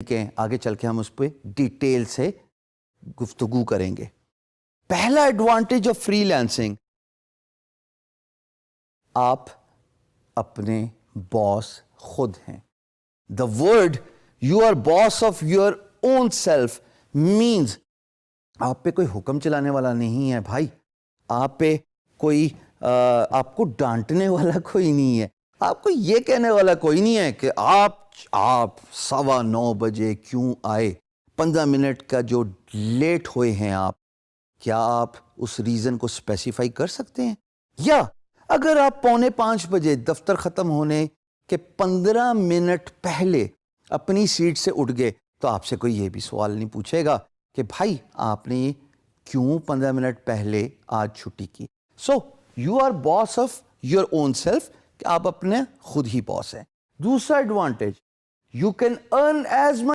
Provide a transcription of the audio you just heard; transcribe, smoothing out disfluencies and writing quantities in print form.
طریقے ہیں, آگے چل کے ہم اس پہ ڈیٹیل سے گفتگو کریں گے. پہلا ایڈوانٹیج آف فری لانسنگ, آپ اپنے باس خود ہیں. The word you are boss of your own self means آپ پہ کوئی حکم چلانے والا نہیں ہے بھائی, آپ پہ کوئی آپ کو ڈانٹنے والا کوئی نہیں ہے, آپ کو یہ کہنے والا کوئی نہیں ہے کہ آپ 9:15 بجے کیوں آئے, 15 منٹ کا جو لیٹ ہوئے ہیں آپ, کیا آپ اس ریزن کو اسپیسیفائی کر سکتے ہیں؟ یا اگر آپ 4:45 بجے دفتر ختم ہونے کے 15 منٹ پہلے اپنی سیٹ سے اٹھ گئے تو آپ سے کوئی یہ بھی سوال نہیں پوچھے گا کہ بھائی آپ نے کیوں 15 منٹ پہلے آج چھٹی کی. So you are boss of your own self, کہ آپ اپنے خود ہی باس ہیں. دوسرا advantage, you can earn as much